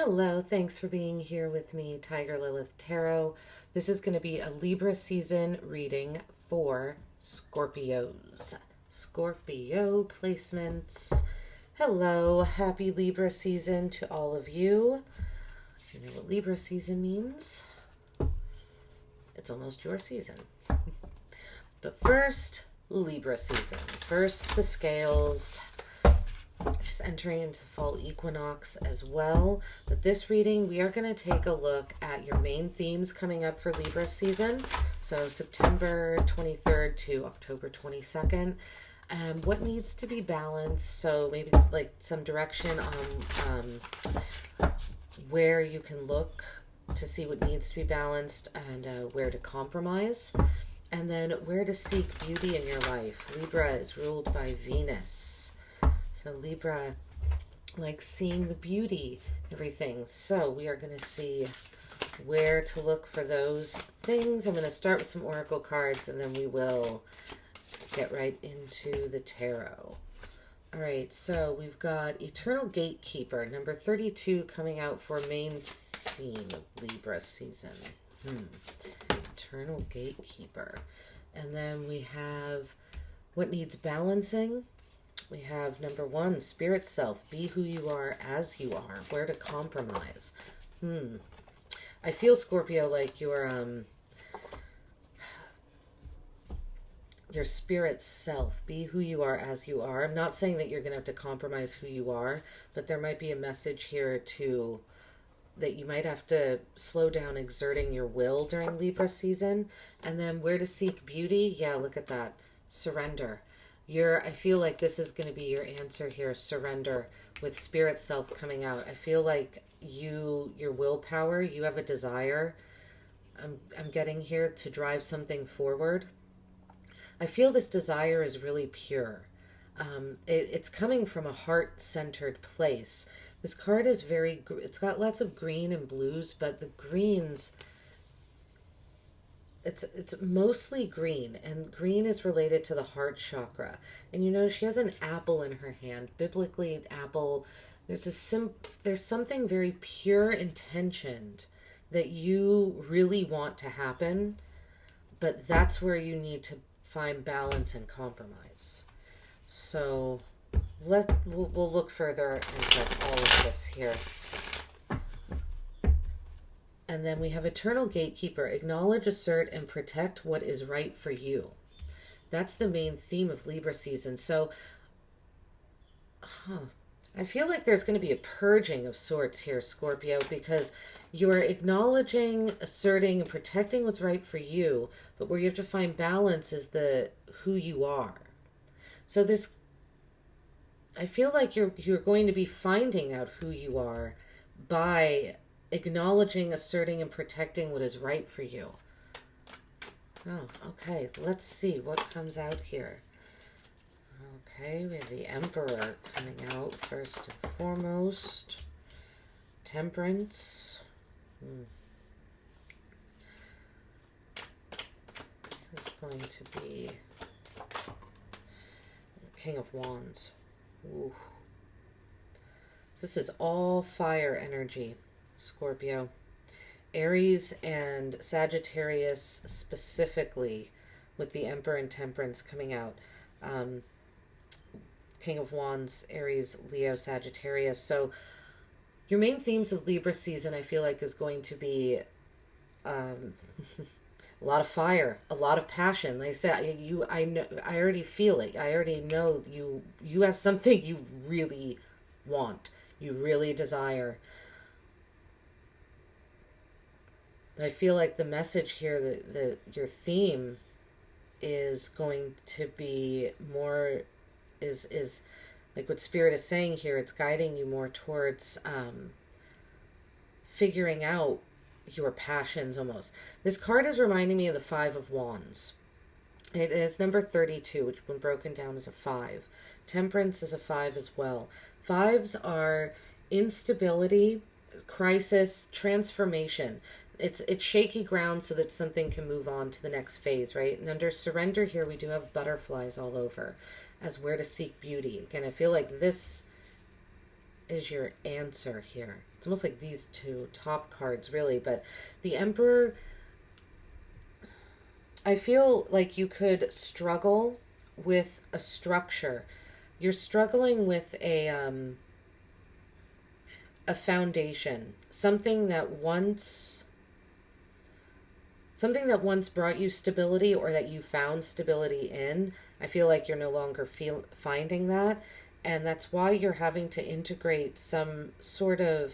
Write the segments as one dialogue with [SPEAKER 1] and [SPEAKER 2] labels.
[SPEAKER 1] Hello, thanks for being here with me, Tiger Lilith Tarot. This is going to be a Libra season reading for Scorpios. Scorpio placements. Hello, happy Libra season to all of you. You know what Libra season means? It's almost your season. But first, Libra season. First, the scales. Just entering into fall equinox as well. But this reading, we are going to take a look at your main themes coming up for Libra season. So September 23rd to October 22nd. What needs to be balanced. So maybe it's like some direction on where you can look to see what needs to be balanced and where to compromise. And then where to seek beauty in your life. Libra is ruled by Venus. So Libra likes seeing the beauty, everything. So we are going to see where to look for those things. I'm going to start with some oracle cards and then we will get right into the tarot. All right, so we've got Eternal Gatekeeper, number 32, coming out for main theme of Libra season. Eternal Gatekeeper. And then we have what needs balancing. We have number 1, Spirit Self. Be who you are as you are. Where to compromise. I feel, Scorpio, like your spirit self. Be who you are as you are. I'm not saying that you're going to have to compromise who you are, but there might be a message here to that you might have to slow down exerting your will during Libra season. And then where to seek beauty. Yeah, look at that. Surrender. I feel like this is going to be your answer here, surrender, with Spirit Self coming out. I feel like your willpower, you have a desire, I'm getting here, to drive something forward. I feel this desire is really pure. It's coming from a heart-centered place. This card is it's got lots of green and blues, but the greens, it's mostly green, and green is related to the heart chakra. And you know, she has an apple in her hand. Biblically, an apple, there's something very pure intentioned that you really want to happen, but that's where you need to find balance and compromise. So we'll look further into all of this here. And then we have Eternal Gatekeeper. Acknowledge, assert, and protect what is right for you. That's the main theme of Libra season. So, I feel like there's going to be a purging of sorts here, Scorpio, because you're acknowledging, asserting, and protecting what's right for you, but where you have to find balance is who you are. So I feel like you're going to be finding out who you are by acknowledging, asserting, and protecting what is right for you. Oh, okay. Let's see what comes out here. Okay, we have the Emperor coming out first and foremost. Temperance. This is going to be the King of Wands. Ooh. This is all fire energy, Scorpio. Aries and Sagittarius specifically, with the Emperor and Temperance coming out. King of Wands, Aries, Leo, Sagittarius. So your main themes of Libra season, I feel like, is going to be a lot of fire, a lot of passion. Like I said, I already feel it. I already know you have something you really want, you really desire. I feel like the message here, that your theme is going to be more, is like what Spirit is saying here. It's guiding you more towards figuring out your passions almost. This card is reminding me of the Five of Wands. It is number 32, which when broken down is a 5. Temperance is a 5 as well. 5s are instability, crisis, transformation. It's shaky ground so that something can move on to the next phase, right? And under surrender here, we do have butterflies all over as where to seek beauty. Again, I feel like this is your answer here? It's almost like these two top cards, really, but the Emperor, I feel like you could struggle with a structure. You're struggling with a foundation, something that once brought you stability, or that you found stability in. I feel like you're no longer finding that, and that's why you're having to integrate some sort of,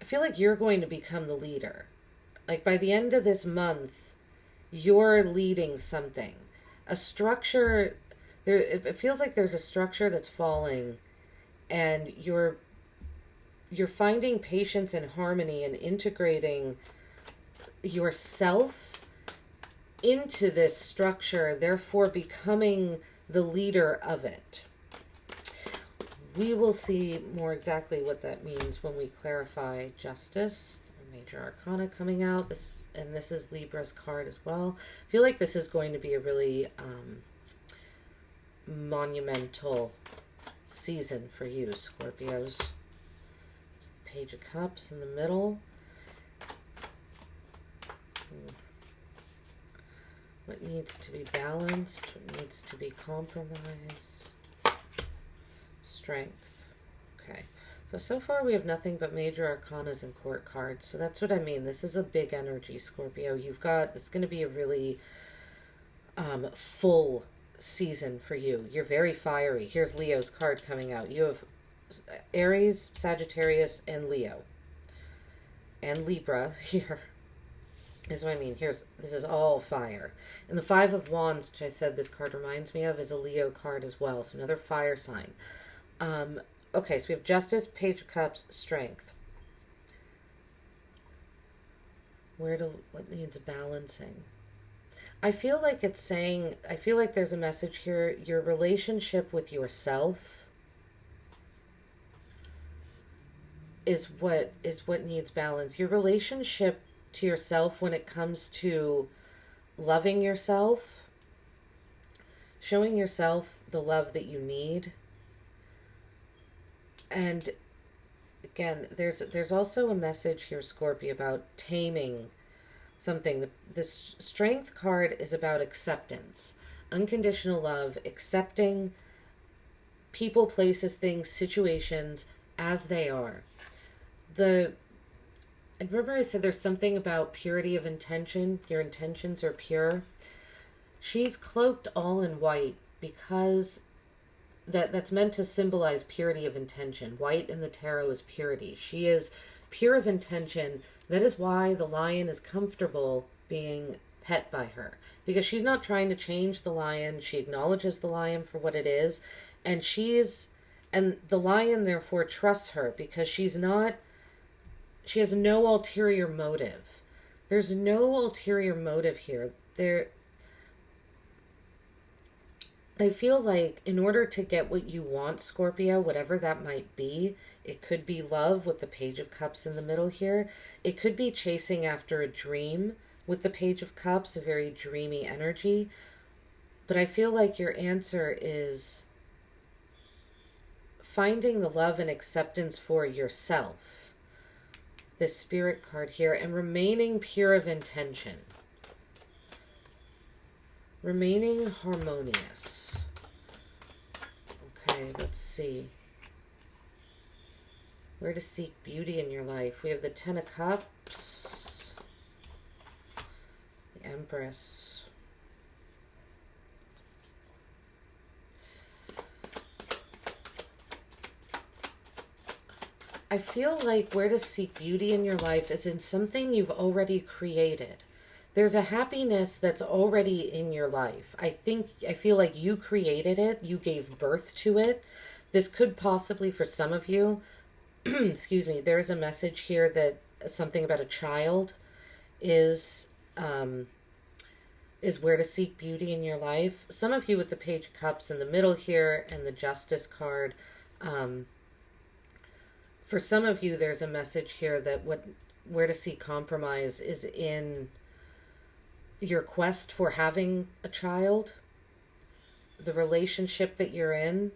[SPEAKER 1] I feel like you're going to become the leader. Like by the end of this month, you're leading something. A structure, it feels like there's a structure that's falling, and you're finding patience and harmony and integrating yourself into this structure, therefore becoming the leader of it. We will see more exactly what that means when we clarify justice. Major Arcana coming out. This is Libra's card as well. I feel like this is going to be a really monumental season for you, Scorpios. Page of Cups in the middle. What needs to be balanced? What needs to be compromised? Strength. Okay. So far we have nothing but major arcanas and court cards. So that's what I mean. This is a big energy, Scorpio. It's going to be a really full season for you. You're very fiery. Here's Leo's card coming out. You have Aries, Sagittarius, and Leo. And Libra here. Is what I mean. This is all fire. And the Five of Wands, which I said this card reminds me of, is a Leo card as well. So another fire sign. Okay, so we have Justice, Page of Cups, Strength. What needs balancing? I feel like there's a message here. Your relationship with yourself is what needs balance. Your relationship to yourself when it comes to loving yourself, showing yourself the love that you need. And again, there's also a message here, Scorpio, about taming something. This Strength card is about acceptance, unconditional love, accepting people, places, things, situations as they are. I remember I said there's something about purity of intention. Your intentions are pure. She's cloaked all in white because that's meant to symbolize purity of intention. White in the tarot is purity. She is pure of intention. That is why the lion is comfortable being pet by her, because she's not trying to change the lion. She acknowledges the lion for what it is, and the lion therefore trusts her because she has no ulterior motive. There's no ulterior motive here. I feel like in order to get what you want, Scorpio, whatever that might be, it could be love with the Page of Cups in the middle here. It could be chasing after a dream with the Page of Cups, a very dreamy energy. But I feel like your answer is finding the love and acceptance for yourself. This Spirit card here, and remaining pure of intention. Remaining harmonious. Okay, let's see. Where to seek beauty in your life. We have the Ten of Cups. The Empress. I feel like where to seek beauty in your life is in something you've already created. There's a happiness that's already in your life. I feel like you created it. You gave birth to it. This could possibly, for some of you, excuse me, there's a message here that something about a child is where to seek beauty in your life. Some of you with the Page of Cups in the middle here and the Justice card. For some of you, there's a message here that where to seek compromise is in your quest for having a child. the relationship that you're in,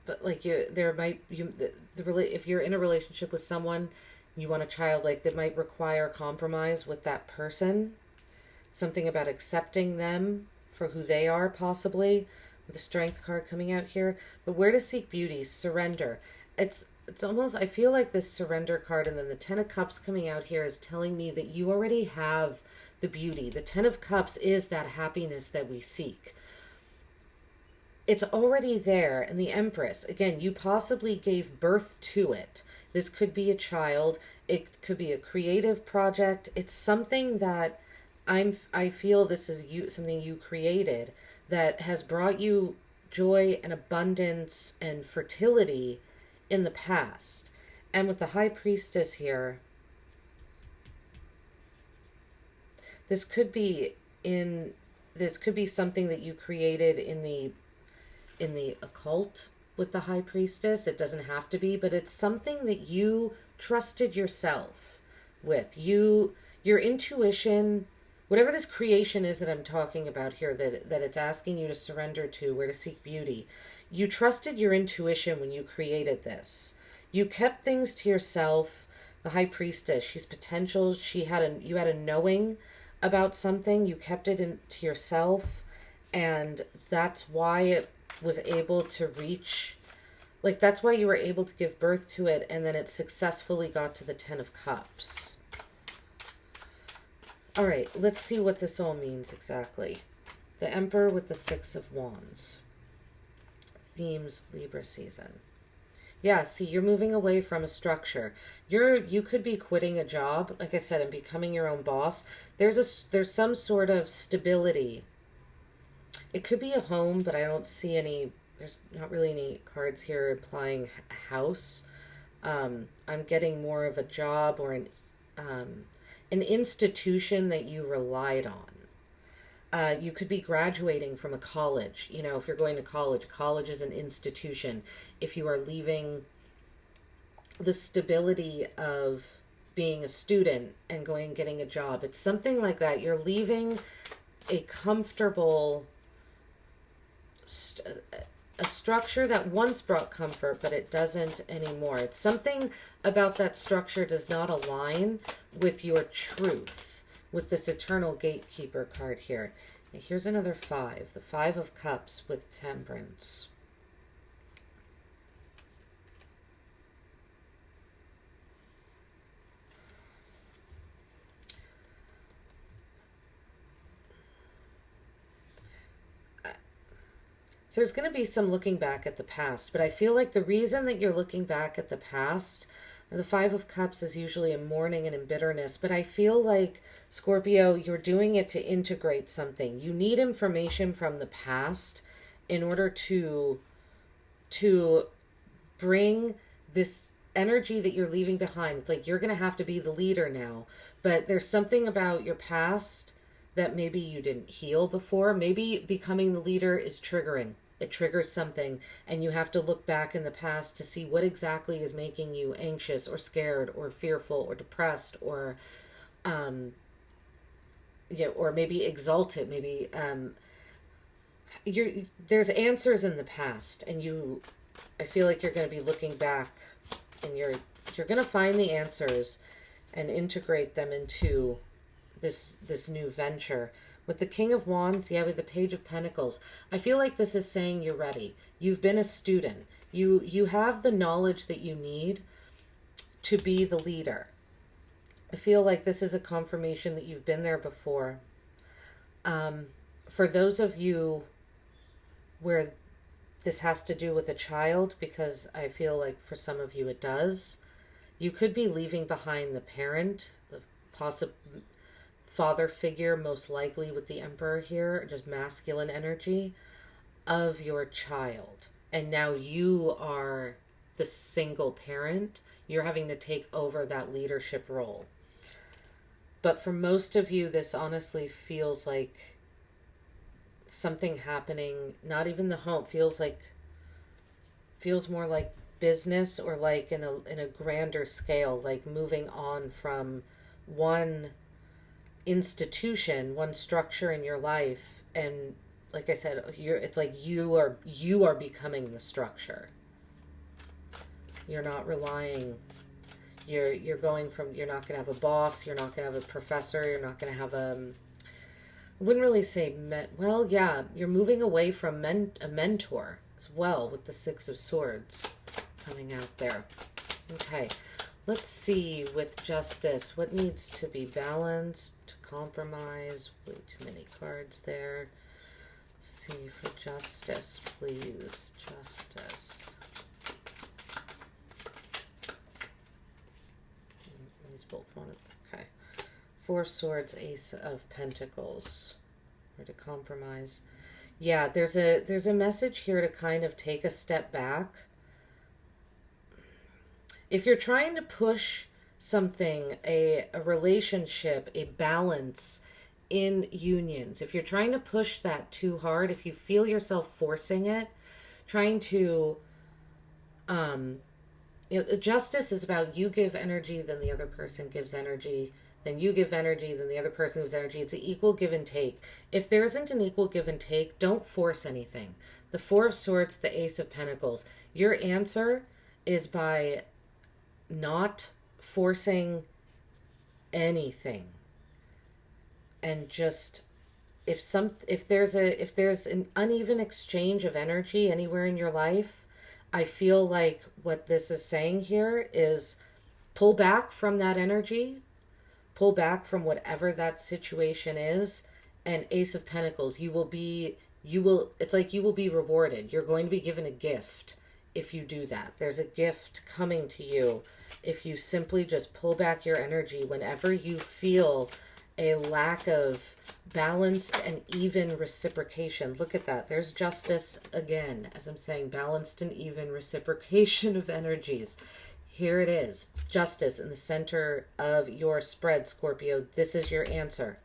[SPEAKER 1] but like if you're in a relationship with someone, you want a child, like that might require compromise with that person. Something about accepting them for who they are, possibly, with the Strength card coming out here. But where to seek beauty? Surrender. It's almost, I feel like this Surrender card and then the Ten of Cups coming out here is telling me that you already have the beauty. The Ten of Cups is that happiness that we seek. It's already there. And the Empress, again, you possibly gave birth to it. This could be a child. It could be a creative project. It's something that I feel this is something you created that has brought you joy and abundance and fertility in the past. And with the High Priestess here, this could be something that you created in the occult with the High Priestess. It doesn't have to be, but it's something that you trusted yourself with. Your intuition, whatever this creation is that I'm talking about here, that it's asking you to surrender to, where to seek beauty. You trusted your intuition when you created this. You kept things to yourself. The High Priestess, she's potential. You had a knowing about something. You kept it to yourself, and that's why it was able to reach. Like, that's why you were able to give birth to it, and then it successfully got to the Ten of Cups. All right, let's see what this all means exactly. The Emperor with the Six of Wands. Themes, Libra season. Yeah, see, you're moving away from a structure. You could be quitting a job, like I said, and becoming your own boss. There's some sort of stability. It could be a home, but I don't see any. There's not really any cards here implying a house. I'm getting more of a job or an institution that you relied on. You could be graduating from a college. You know, if you're going to college is an institution. If you are leaving the stability of being a student and going and getting a job, it's something like that. You're leaving a comfortable, a structure that once brought comfort, but it doesn't anymore. It's something about that structure does not align with your truth, with this Eternal Gatekeeper card here. And here's another 5, the 5 of Cups with Temperance. So there's going to be some looking back at the past, but I feel like the reason that you're looking back at the past, the 5 of Cups is usually in mourning and in bitterness, but I feel like, Scorpio, you're doing it to integrate something. You need information from the past in order to bring this energy that you're leaving behind. It's like you're going to have to be the leader now, but there's something about your past that maybe you didn't heal before. Maybe becoming the leader is triggering. It triggers something, and you have to look back in the past to see what exactly is making you anxious or scared or fearful or depressed or or maybe exalted. Maybe there's answers in the past, and I feel like you're going to be looking back, and you're going to find the answers and integrate them into this new venture. With the King of Wands, with the Page of Pentacles, I feel like this is saying you're ready. You've been a student. You have the knowledge that you need to be the leader. I feel like this is a confirmation that you've been there before. For those of you where this has to do with a child, because I feel like for some of you it does, you could be leaving behind the parent, the possible father figure, most likely with the Emperor here, just masculine energy of your child. And now you are the single parent. You're having to take over that leadership role. But for most of you, this honestly feels like something happening, not even the home, feels more like business, or like in a grander scale, like moving on from one institution, one structure in your life, and like I said, it's like you are becoming the structure. You're not relying, you're going from, you're not going to have a boss, you're not going to have a professor, you're not going to have I wouldn't really say, well, yeah, you're moving away from a mentor as well with the Six of Swords coming out there. Okay, let's see with Justice, what needs to be balanced, to compromise, way too many cards there. Let's see for Justice, please, Justice. These both wanted, okay. Four Swords, Ace of Pentacles, or to compromise. Yeah, there's a message here to kind of take a step back. If you're trying to push something, a relationship, a balance in unions, if you're trying to push that too hard, if you feel yourself forcing it, trying to, Justice is about you give energy, then the other person gives energy, then you give energy, then the other person gives energy. It's an equal give and take. If there isn't an equal give and take, don't force anything. The Four of Swords, the Ace of Pentacles. Your answer is by not forcing anything, and just if there's an uneven exchange of energy anywhere in your life, I feel like what this is saying here is pull back from that energy, pull back from whatever that situation is. And Ace of Pentacles, it's like you will be rewarded. You're going to be given a gift if you do that. There's a gift coming to you if you simply just pull back your energy whenever you feel a lack of balanced and even reciprocation. Look at that. There's Justice again, as I'm saying, balanced and even reciprocation of energies. Here it is. Justice in the center of your spread, Scorpio. This is your answer.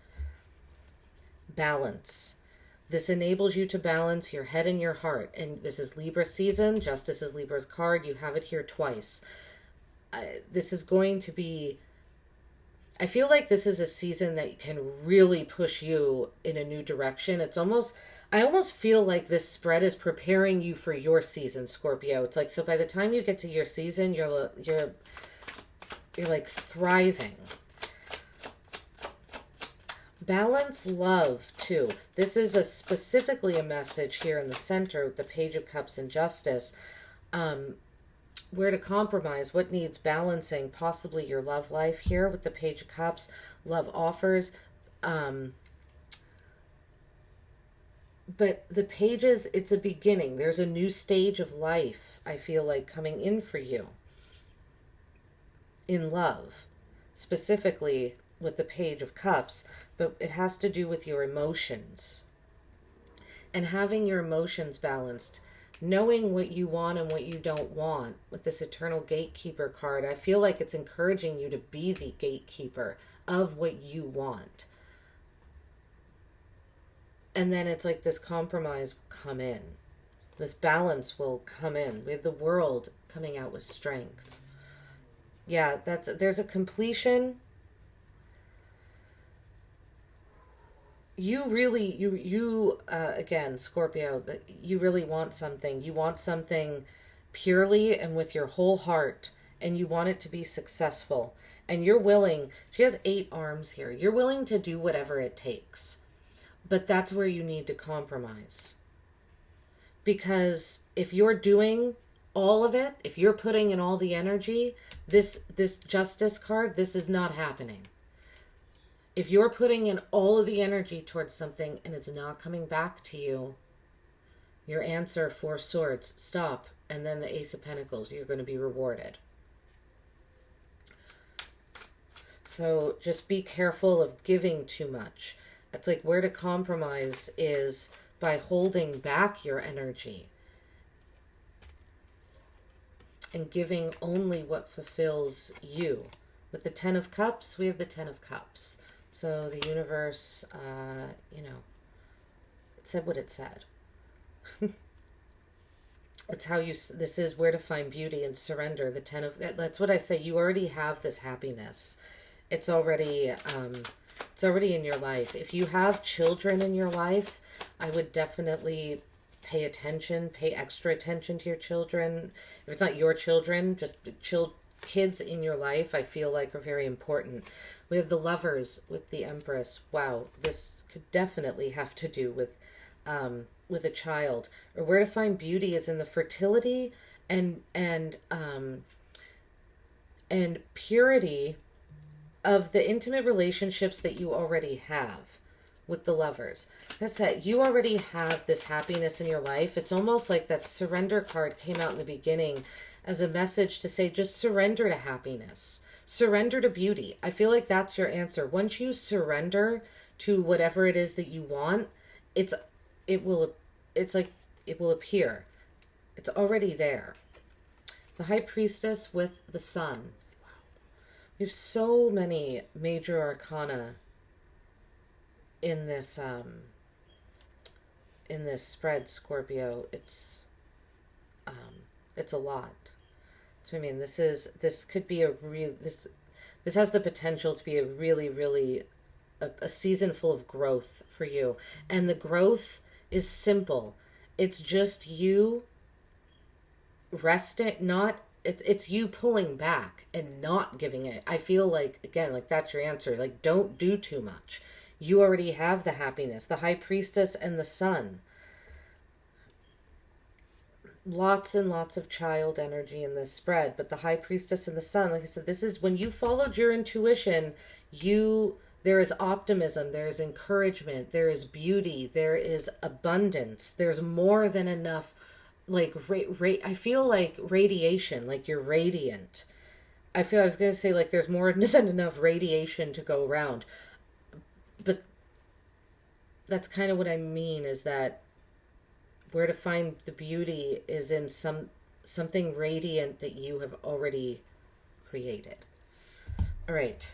[SPEAKER 1] Balance. This enables you to balance your head and your heart. And this is Libra season. Justice is Libra's card. You have it here twice. This is going to be, I feel like this is a season that can really push you in a new direction. I almost feel like this spread is preparing you for your season, Scorpio. It's like, so by the time you get to your season, you're like thriving. Balance love too. This is specifically a message here in the center with the Page of Cups and Justice. Where to compromise, what needs balancing, possibly your love life here with the Page of Cups, love offers. But the pages, it's a beginning. There's a new stage of life, I feel like, coming in for you in love, specifically with the Page of Cups, but it has to do with your emotions and having your emotions balanced. Knowing what you want and what you don't want with this Eternal Gatekeeper card, I feel like it's encouraging you to be the gatekeeper of what you want. And then it's like this compromise will come in. This balance will come in. We have the World coming out with strength. Yeah, there's a completion. You really, again, Scorpio, you really want something. You want something purely and with your whole heart, and you want it to be successful. And you're willing, she has 8 arms here. You're willing to do whatever it takes. But that's where you need to compromise. Because if you're doing all of it, if you're putting in all the energy, this Justice card, this is not happening. If you're putting in all of the energy towards something and it's not coming back to you, your answer, Four Swords, stop. And then the Ace of Pentacles, you're going to be rewarded. So just be careful of giving too much. It's like where to compromise is by holding back your energy and giving only what fulfills you. With the Ten of Cups, we have the Ten of Cups. So the universe, it said what it said. It's how this is where to find beauty and surrender. The that's what I say. You already have this happiness. It's already in your life. If you have children in your life, I would definitely pay attention, pay extra attention to your children. If it's not your children, just kids in your life, I feel like are very important. We have the Lovers with the Empress. Wow, this could definitely have to do with a child. Or where to find beauty is in the fertility and purity of the intimate relationships that you already have with the Lovers. That's that. You already have this happiness in your life. It's almost like that surrender card came out in the beginning as a message to say, just surrender to happiness. Surrender to beauty. I feel like that's your answer. Once you surrender to whatever it is that you want, it will appear. It's already there. The High Priestess with the Sun. We have so many major arcana in this spread, Scorpio. It's a lot. So I mean, this could be this has the potential to be a really a season full of growth for you. And the growth is simple. It's just you resting, it's you pulling back and not giving it. I feel like, again, like that's your answer. Like, don't do too much. You already have the happiness, the High Priestess and the Sun. Lots and lots of child energy in this spread, but the High Priestess and the Sun, like I said, this is when you followed your intuition, there is optimism, there is encouragement, there is beauty, there is abundance, there's more than enough, like, I feel like radiation, like you're radiant. I was going to say, like, there's more than enough radiation to go around. But that's kind of what I mean, is that where to find the beauty is in something radiant that you have already created. All right.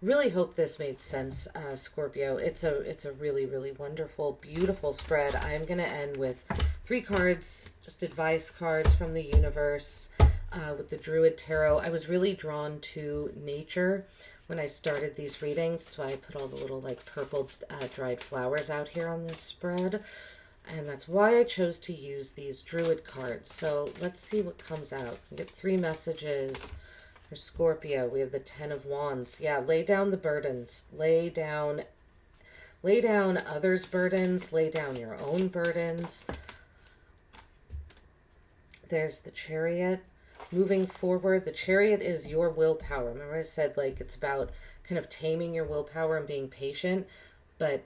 [SPEAKER 1] Really hope this made sense, Scorpio. It's a really wonderful, beautiful spread. I'm going to end with 3 cards, just advice cards from the universe, with the Druid Tarot. I was really drawn to nature when I started these readings. That's why I put all the little like purple dried flowers out here on this spread. And that's why I chose to use these Druid cards. So let's see what comes out. We get 3 messages for Scorpio. We have the 10 of Wands. Yeah, lay down the burdens. Lay down others' burdens. Lay down your own burdens. There's the Chariot. Moving forward, the Chariot is your willpower. Remember I said, like, it's about kind of taming your willpower and being patient. But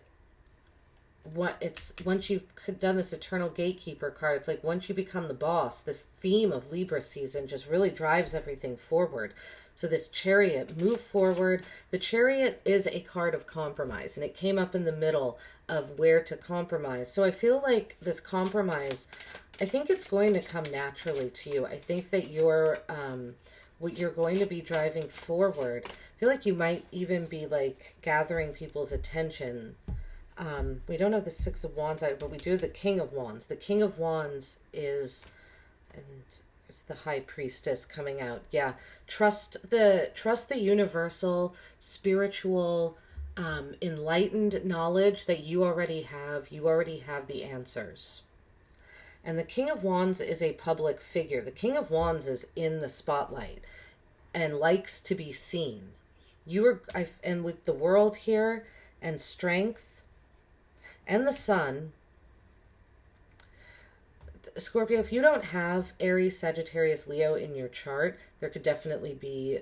[SPEAKER 1] once you've done this Eternal Gatekeeper card, it's like once you become the boss, this theme of Libra season just really drives everything forward. So this Chariot, move forward. The Chariot is a card of compromise, and it came up in the middle of where to compromise. So I feel like this compromise, I think it's going to come naturally to you. I think that what you're going to be driving forward, I feel like you might even be like gathering people's attention. We don't have the 6 of Wands, but we do have the King of Wands. The King of Wands is, and it's the High Priestess coming out. Yeah, trust the universal, spiritual, enlightened knowledge that you already have. You already have the answers. And the King of Wands is a public figure. The King of Wands is in the spotlight and likes to be seen. And with the World here and strength, and the Sun, Scorpio, if you don't have Aries, Sagittarius, Leo in your chart, there could definitely be,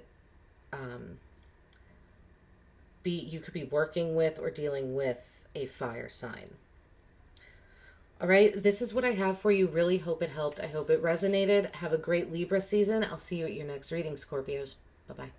[SPEAKER 1] you could be working with or dealing with a fire sign. All right, this is what I have for you. Really hope it helped. I hope it resonated. Have a great Libra season. I'll see you at your next reading, Scorpios. Bye-bye.